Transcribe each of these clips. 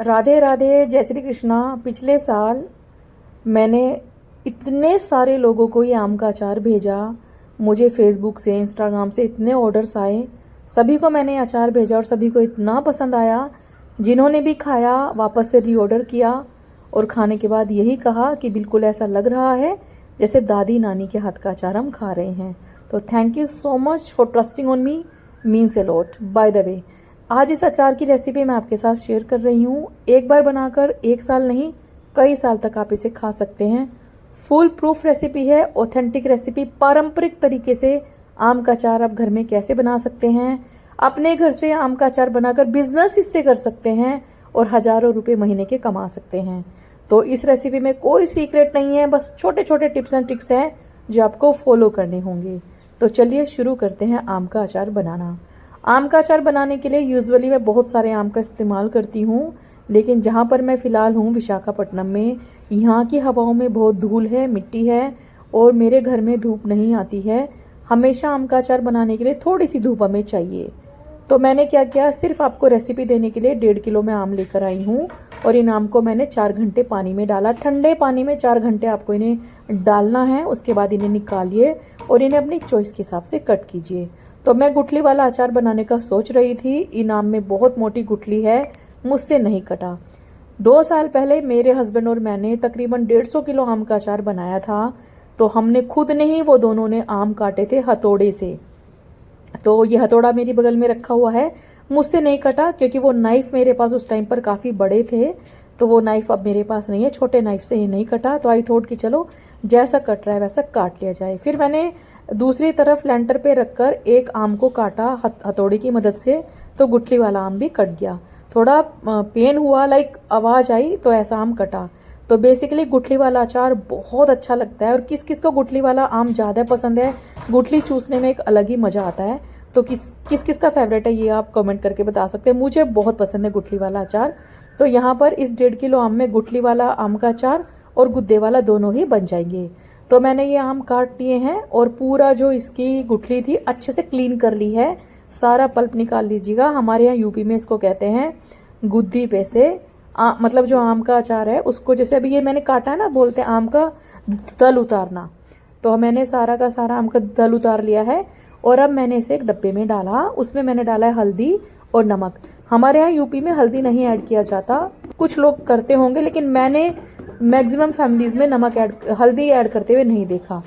राधे राधे, जय श्री कृष्णा। पिछले साल मैंने इतने सारे लोगों को ये आम का अचार भेजा। मुझे फेसबुक से, इंस्टाग्राम से इतने ऑर्डर्स आए। सभी को मैंने अचार भेजा और सभी को इतना पसंद आया। जिन्होंने भी खाया वापस से रीऑर्डर किया और खाने के बाद यही कहा कि बिल्कुल ऐसा लग रहा है जैसे दादी नानी के हाथ का अचार हम खा रहे हैं। तो thank you so much for trusting on me, means a lot. By the way, आज इस अचार की रेसिपी मैं आपके साथ शेयर कर रही हूँ। एक बार बनाकर 1 साल नहीं, कई साल तक आप इसे खा सकते हैं। फुल प्रूफ रेसिपी है, ऑथेंटिक रेसिपी। पारंपरिक तरीके से आम का अचार आप घर में कैसे बना सकते हैं, अपने घर से आम का अचार बनाकर बिजनेस इससे कर सकते हैं और हजारों रुपए महीने के कमा सकते हैं। तो इस रेसिपी में कोई सीक्रेट नहीं है, बस छोटे छोटे टिप्स एंड ट्रिक्स हैं जो आपको फॉलो करने होंगे। तो चलिए शुरू करते हैं आम का अचार बनाना। आम का अचार बनाने के लिए यूजुअली मैं बहुत सारे आम का इस्तेमाल करती हूँ, लेकिन जहाँ पर मैं फ़िलहाल हूँ विशाखापट्टनम में, यहाँ की हवाओं में बहुत धूल है, मिट्टी है और मेरे घर में धूप नहीं आती है। हमेशा आम का अचार बनाने के लिए थोड़ी सी धूप हमें चाहिए। तो मैंने क्या किया, सिर्फ आपको रेसिपी देने के लिए 1.5 किलो मैं आम लेकर आई हूँ और इन आम को मैंने 4 घंटे पानी में डाला। ठंडे पानी में 4 घंटे आपको इन्हें डालना है। उसके बाद इन्हें निकालिए और इन्हें अपनी चॉइस के हिसाब से कट कीजिए। तो मैं गुठली वाला अचार बनाने का सोच रही थी। इन आम में बहुत मोटी गुठली है, मुझसे नहीं कटा। 2 साल पहले मेरे हस्बैंड और मैंने तकरीबन 150 किलो आम का अचार बनाया था। तो हमने खुद नहीं, वो दोनों ने आम काटे थे हथौड़े से। तो ये हथौड़ा मेरी बगल में रखा हुआ है, मुझसे नहीं कटा क्योंकि वो नाइफ मेरे पास उस टाइम पर काफ़ी बड़े थे। तो वो नाइफ अब मेरे पास नहीं है, छोटे नाइफ से ये नहीं कटा। तो आई थॉट कि चलो जैसा कट रहा है वैसा काट लिया जाए। फिर मैंने दूसरी तरफ लेंटर पे रखकर एक आम को काटा हथौड़ी की मदद से, तो गुठली वाला आम भी कट गया। थोड़ा पेन हुआ, लाइक आवाज़ आई, तो ऐसा आम कटा। तो बेसिकली गुठली वाला अचार बहुत अच्छा लगता है। और किस किस को गुठली वाला आम ज़्यादा पसंद है, गुठली चूसने में एक अलग ही मज़ा आता है। तो किस किस का फेवरेट है ये आप कमेंट करके बता सकते हैं। मुझे बहुत पसंद है गुठली वाला अचार। तो यहाँ पर इस 1.5 किलो आम में गुठली वाला आम का अचार और गुद्दे वाला दोनों ही बन जाएंगे। तो मैंने ये आम काट लिए हैं और पूरा जो इसकी गुठली थी अच्छे से क्लीन कर ली है। सारा पल्प निकाल लीजिएगा। हमारे यहाँ यूपी में इसको कहते हैं गुद्दी पे से मतलब जो आम का अचार है उसको, जैसे अभी ये मैंने काटा है ना, बोलते हैं आम का दल उतारना। तो मैंने सारा का सारा आम का दल उतार लिया है और अब मैंने इसे एक डब्बे में डाला। उसमें मैंने डाला है हल्दी और नमक। हमारे यहाँ यूपी में हल्दी नहीं ऐड किया जाता, कुछ लोग करते होंगे, लेकिन मैंने मैक्सिमम फैमिलीज में हल्दी ऐड करते हुए नहीं देखा।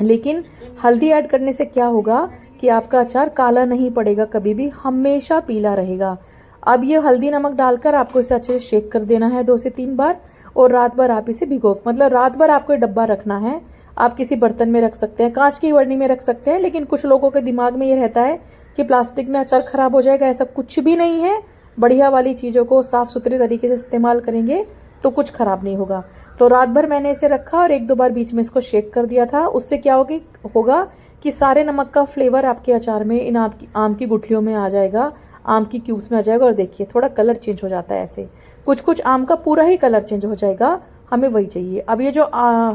लेकिन हल्दी ऐड करने से क्या होगा कि आपका अचार काला नहीं पड़ेगा, कभी भी हमेशा पीला रहेगा। अब ये हल्दी नमक डालकर आपको इसे अच्छे से शेक कर देना है 2 से 3 बार। और रात भर आप इसे मतलब रात भर आपको ये डब्बा रखना है। आप किसी बर्तन में रख सकते हैं, कांच की बर्नी में रख सकते हैं, लेकिन कुछ लोगों के दिमाग में ये रहता है कि प्लास्टिक में अचार खराब हो जाएगा। ऐसा कुछ भी नहीं है। बढ़िया वाली चीज़ों को साफ सुथरे तरीके से इस्तेमाल करेंगे तो कुछ खराब नहीं होगा। तो रात भर मैंने इसे रखा और 1-2 बार बीच में इसको शेक कर दिया था। उससे क्या होगा कि सारे नमक का फ्लेवर आपके अचार में इन आम की गुठलियों में आ जाएगा, आम की क्यूब्स में आ जाएगा। और देखिए थोड़ा कलर चेंज हो जाता है ऐसे, कुछ कुछ आम का पूरा ही कलर चेंज हो जाएगा, हमें वही चाहिए। अब ये जो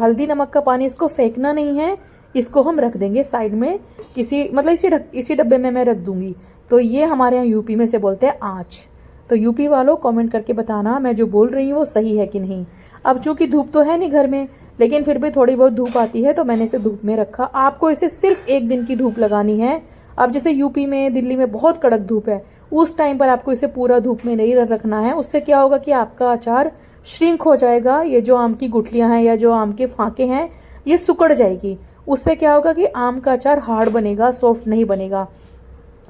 हल्दी नमक का पानी, इसको फेंकना नहीं है, इसको हम रख देंगे साइड में किसी, मतलब इसी डब्बे में मैं रख दूंगी। तो ये हमारे यहाँ यूपी में से बोलते हैं आँच। तो यूपी वालों कमेंट करके बताना मैं जो बोल रही हूँ वो सही है कि नहीं। अब चूंकि धूप तो है नहीं घर में, लेकिन फिर भी थोड़ी बहुत धूप आती है तो मैंने इसे धूप में रखा। आपको इसे सिर्फ 1 दिन की धूप लगानी है। अब जैसे यूपी में, दिल्ली में बहुत कड़क धूप है, उस टाइम पर आपको इसे पूरा धूप में नहीं रखना है। उससे क्या होगा कि आपका अचार श्रिंक हो जाएगा। ये जो आम की गुठलियाँ हैं या जो आम के फांके हैं ये सिकुड़ जाएगी। उससे क्या होगा कि आम का अचार हार्ड बनेगा, सॉफ्ट नहीं बनेगा।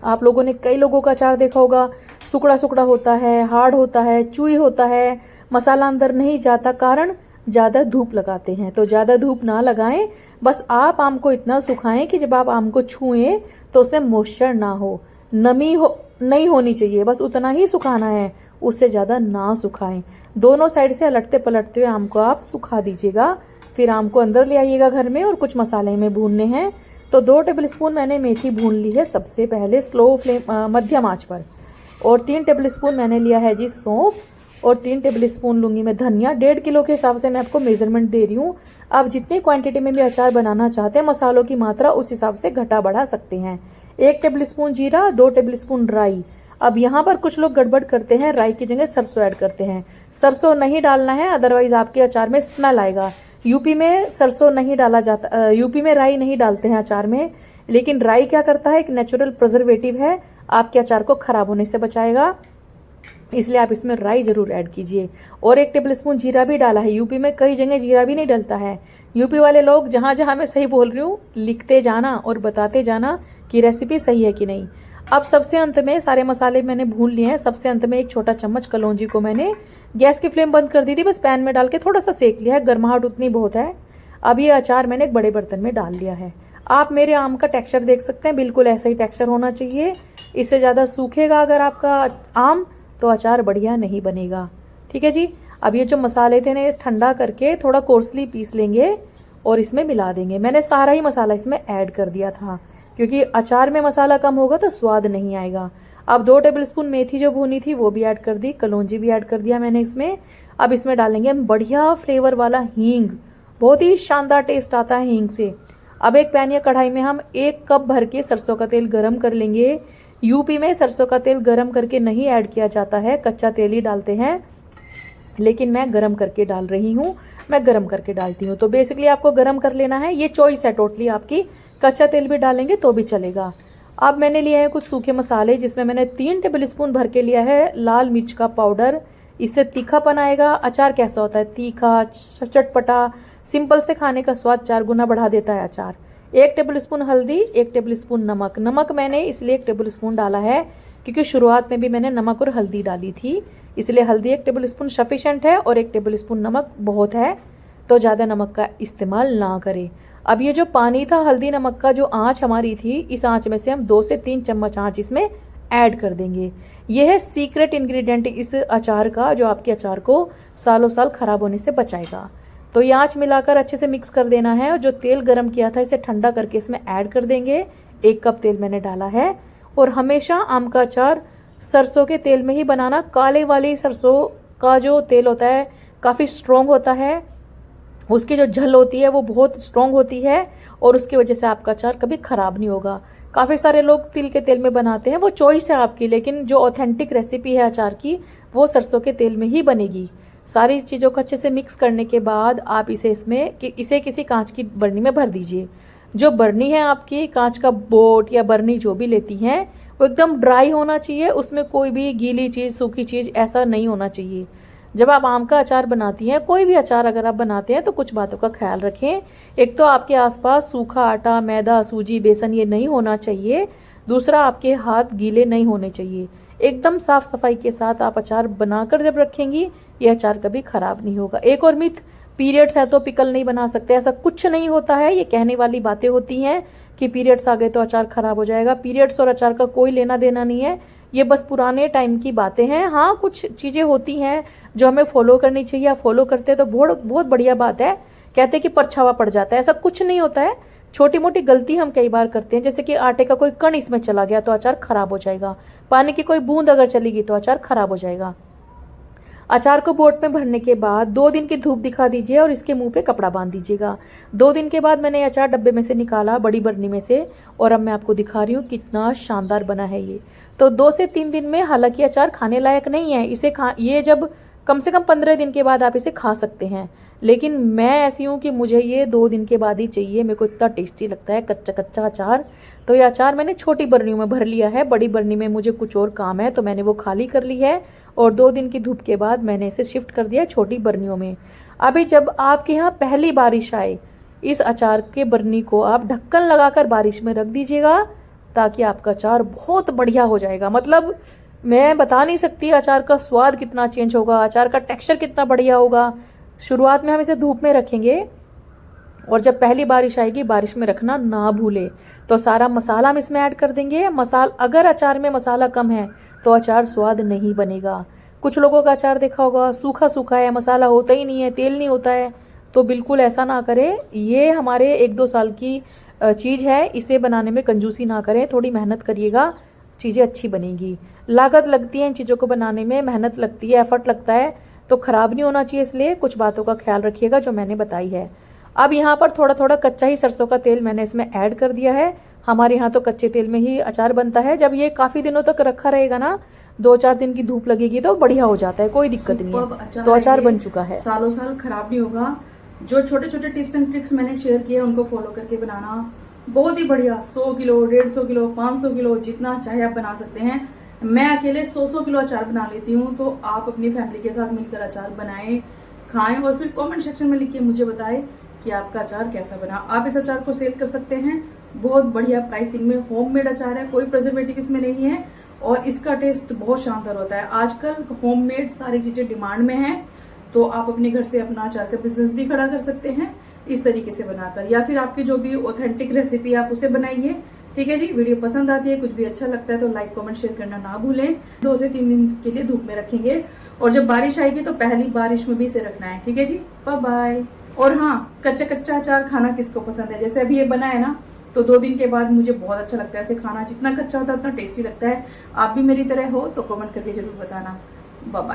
आप लोगों ने कई लोगों का अचार देखा होगा, सुकड़ा सुकड़ा होता है, हार्ड होता है, चुई होता है, मसाला अंदर नहीं जाता, कारण ज़्यादा धूप लगाते हैं। तो ज़्यादा धूप ना लगाएं, बस आप आम को इतना सुखाएं कि जब आप आम को छुएं तो उसमें मॉइस्चर ना हो, नमी नहीं होनी चाहिए, बस उतना ही सुखाना है, उससे ज़्यादा ना सुखाएं। दोनों साइड से अलटते पलटते हुए आम को आप सुखा दीजिएगा। फिर आम को अंदर ले आइएगा घर में और कुछ मसाले में भूनने हैं। तो 2 टेबलस्पून मैंने मेथी भून ली है सबसे पहले स्लो फ्लेम मध्यम आंच पर। और 3 टेबलस्पून मैंने लिया है जी सौंफ और 3 टेबलस्पून लूँगी मैं धनिया। 1.5 किलो के हिसाब से मैं आपको मेजरमेंट दे रही हूँ। आप जितनी क्वांटिटी में भी अचार बनाना चाहते हैं, मसालों की मात्रा उस हिसाब से घटा बढ़ा सकते हैं। 1 टेबलस्पून जीरा, 2 टेबलस्पून राई। अब यहाँ पर कुछ लोग गड़बड़ करते हैं, राई की जगह सरसों ऐड करते हैं। सरसों नहीं डालना है, अदरवाइज आपके अचार में स्मेल आएगा। यूपी में सरसों नहीं डाला जाता, यूपी में राई नहीं डालते हैं अचार में, लेकिन राई क्या करता है, एक नेचुरल प्रिजर्वेटिव है, आपके अचार को खराब होने से बचाएगा, इसलिए आप इसमें राई जरूर ऐड कीजिए। और 1 टेबलस्पून जीरा भी डाला है। यूपी में कई जगह जीरा भी नहीं डलता है। यूपी वाले लोग जहाँ जहाँ मैं सही बोल रही हूँ लिखते जाना और बताते जाना कि रेसिपी सही है कि नहीं। अब सबसे अंत में सारे मसाले मैंने भून लिए हैं। सबसे अंत में 1 छोटा चम्मच कलौंजी को मैंने गैस की फ्लेम बंद कर दी थी, बस पैन में डाल के थोड़ा सा सेक लिया है, गर्माहट उतनी बहुत है। अब ये अचार मैंने एक बड़े बर्तन में डाल लिया है। आप मेरे आम का टेक्सचर देख सकते हैं, बिल्कुल ऐसा ही टेक्सचर होना चाहिए। इससे ज़्यादा सूखेगा अगर आपका आम तो अचार बढ़िया नहीं बनेगा। ठीक है जी। अब ये जो मसाले थे ना ठंडा करके थोड़ा कोर्सली पीस लेंगे और इसमें मिला देंगे। मैंने सारा ही मसाला इसमें ऐड कर दिया था, क्योंकि अचार में मसाला कम होगा तो स्वाद नहीं आएगा। अब 2 टेबलस्पून मेथी जो भुनी थी वो भी ऐड कर दी, कलौंजी भी ऐड कर दिया मैंने इसमें। अब इसमें डालेंगे हम बढ़िया फ्लेवर वाला हींग, बहुत ही शानदार टेस्ट आता है हींग से। अब एक पैन या कढ़ाई में हम 1 कप भर के सरसों का तेल गरम कर लेंगे। यूपी में सरसों का तेल गरम करके नहीं ऐड किया जाता है, कच्चा तेल ही डालते हैं, लेकिन मैं गरम करके डाल रही हूँ, मैं गरम करके डालती हूँ। तो बेसिकली आपको गरम कर लेना है, ये चॉइस है टोटली आपकी, कच्चा तेल भी डालेंगे तो भी चलेगा। अब मैंने लिया है कुछ सूखे मसाले, जिसमें मैंने 3 टेबलस्पून भर के लिया है लाल मिर्च का पाउडर। इससे तीखापन आएगा। अचार कैसा होता है, तीखा चटपटा, सिंपल से खाने का स्वाद 4 गुना बढ़ा देता है अचार। 1 टेबलस्पून हल्दी, 1 टेबलस्पून नमक। नमक मैंने इसलिए 1 टेबलस्पून डाला है क्योंकि शुरुआत में भी मैंने नमक और हल्दी डाली थी, इसलिए हल्दी 1 टेबलस्पून सफिशेंट है और 1 टेबलस्पून नमक बहुत है, तो ज़्यादा नमक का इस्तेमाल ना करें। अब ये जो पानी था हल्दी नमक का, जो आँच हमारी थी, इस आँच में से हम 2 से 3 चम्मच आँच इसमें ऐड कर देंगे। यह है सीक्रेट इंग्रेडिएंट इस अचार का, जो आपके अचार को सालों साल खराब होने से बचाएगा। तो ये आँच मिलाकर अच्छे से मिक्स कर देना है और जो तेल गरम किया था इसे ठंडा करके इसमें ऐड कर देंगे। 1 कप तेल मैंने डाला है। और हमेशा आम का अचार सरसों के तेल में ही बनाना। काले वाली सरसों का जो तेल होता है काफ़ी स्ट्रॉन्ग होता है, उसकी जो झल होती है वो बहुत स्ट्रॉन्ग होती है और उसकी वजह से आपका अचार कभी खराब नहीं होगा। काफ़ी सारे लोग तिल के तेल में बनाते हैं, वो चॉइस है आपकी, लेकिन जो ऑथेंटिक रेसिपी है अचार की वो सरसों के तेल में ही बनेगी। सारी चीज़ों को अच्छे से मिक्स करने के बाद आप इसे किसी कांच की बर्नी में भर दीजिए। जो बर्नी है आपकी, कांच का बोट या बर्नी जो भी लेती हैं, वो एकदम ड्राई होना चाहिए, उसमें कोई भी गीली चीज़ सूखी चीज़ ऐसा नहीं होना चाहिए। जब आप आम का अचार बनाती हैं, कोई भी अचार अगर आप बनाते हैं तो कुछ बातों का ख्याल रखें। एक तो आपके आसपास सूखा आटा, मैदा, सूजी, बेसन ये नहीं होना चाहिए। दूसरा, आपके हाथ गीले नहीं होने चाहिए। एकदम साफ सफाई के साथ आप अचार बनाकर जब रखेंगी, ये अचार कभी खराब नहीं होगा। एक और मिथ, पीरियड्स है तो पिकल नहीं बना सकते, ऐसा कुछ नहीं होता है। ये कहने वाली बातें होती हैं कि पीरियड्स आ गए तो अचार खराब हो जाएगा। पीरियड्स और अचार का कोई लेना देना नहीं है, ये बस पुराने टाइम की बातें हैं। हाँ, कुछ चीज़ें होती हैं जो हमें फॉलो करनी चाहिए, आप फॉलो करते हैं तो बहुत बहुत बढ़िया बात है। कहते हैं कि परछावा पड़ जाता है, ऐसा कुछ नहीं होता है। छोटी मोटी गलती हम कई बार करते हैं, जैसे कि आटे का कोई कण इसमें चला गया तो अचार खराब हो जाएगा। पानी की कोई बूंद अगर चलेगी तो अचार खराब हो जाएगा। अचार को बोट में भरने के बाद 2 दिन की धूप दिखा दीजिए और इसके मुंह पे कपड़ा बांध दीजिएगा। 2 दिन के बाद मैंने अचार डब्बे में से निकाला, बड़ी बर्नी में से, और अब मैं आपको दिखा रही हूँ कितना शानदार बना है ये। तो 2 से 3 दिन में, हालांकि अचार खाने लायक नहीं है, ये जब कम से कम 15 दिन के बाद आप इसे खा सकते हैं, लेकिन मैं ऐसी हूँ कि मुझे ये 2 दिन के बाद ही चाहिए। मेरे को इतना टेस्टी लगता है कच्चा कच्चा अचार। तो ये अचार मैंने छोटी बर्नियों में भर लिया है, बड़ी बर्नी में मुझे कुछ और काम है तो मैंने वो खाली कर ली है, और 2 दिन की धूप के बाद मैंने इसे शिफ्ट कर दिया छोटी बर्नियों में। अभी जब आपके यहाँ पहली बारिश आए, इस अचार के बर्नी को आप ढक्कन लगाकर बारिश में रख दीजिएगा, ताकि आपका अचार बहुत बढ़िया हो जाएगा। मतलब मैं बता नहीं सकती अचार का स्वाद कितना चेंज होगा, अचार का टेक्सचर कितना बढ़िया होगा। शुरुआत में हम इसे धूप में रखेंगे और जब पहली बारिश आएगी, बारिश में रखना ना भूले। तो सारा मसाला हम इसमें ऐड कर देंगे। अगर अचार में मसाला कम है तो अचार स्वाद नहीं बनेगा। कुछ लोगों का अचार देखा होगा सूखा सूखा है, मसाला होता ही नहीं है, तेल नहीं होता है, तो बिल्कुल ऐसा ना करें। ये हमारे 1-2 साल की चीज़ है, इसे बनाने में कंजूसी ना करें, थोड़ी मेहनत करिएगा, चीज़ें अच्छी बनेगी। लागत लगती है इन चीज़ों को बनाने में, मेहनत लगती है, एफर्ट लगता है, तो ख़राब नहीं होना चाहिए, इसलिए कुछ बातों का ख्याल रखिएगा जो मैंने बताई है। अब यहाँ पर थोड़ा थोड़ा कच्चा ही सरसों का तेल मैंने इसमें ऐड कर दिया है। हमारे यहाँ तो कच्चे तेल में ही अचार बनता है। जब ये काफ़ी दिनों तक रखा रहेगा ना, 2-4 दिन की धूप लगेगी तो बढ़िया हो जाता है, कोई दिक्कत नहीं है। तो अचार बन चुका है, सालों साल खराब नहीं होगा। जो छोटे छोटे टिप्स एंड ट्रिक्स मैंने शेयर किए उनको फॉलो करके बनाना बहुत ही बढ़िया। 100 किलो, 150 किलो, 500 किलो, जितना चाहे आप बना सकते हैं। मैं अकेले 100 किलो अचार बना लेती हूँ, तो आप अपनी फैमिली के साथ मिलकर अचार बनाएं, खाएं और फिर कमेंट सेक्शन में लिख के मुझे बताएं कि आपका अचार कैसा बना। आप इस अचार को सेल कर सकते हैं बहुत बढ़िया प्राइसिंग में। होममेड अचार है, कोई प्रिजर्वेटिव इसमें नहीं है और इसका टेस्ट बहुत शानदार होता है। आजकल होममेड सारी चीजें डिमांड में है, तो आप अपने घर से अपना अचार का बिजनेस भी खड़ा कर सकते हैं इस तरीके से बनाकर, या फिर आपकी जो भी ऑथेंटिक रेसिपी आप उसे बनाइए। ठीक है जी। वीडियो पसंद आती है, कुछ भी अच्छा लगता है तो लाइक कमेंट शेयर करना ना भूलें। 2 से 3 दिन के लिए धूप में रखेंगे और जब बारिश आएगी तो पहली बारिश में भी इसे रखना है। ठीक है जी, बाय बाय। और हाँ, कच्चा कच्चा अचार खाना किसको पसंद है? जैसे अभी ये बना है ना, तो 2 दिन के बाद मुझे बहुत अच्छा लगता है इसे खाना। जितना कच्चा होता है उतना टेस्टी लगता है। आप भी मेरी तरह हो तो कमेंट करके जरूर बताना। Bye bye.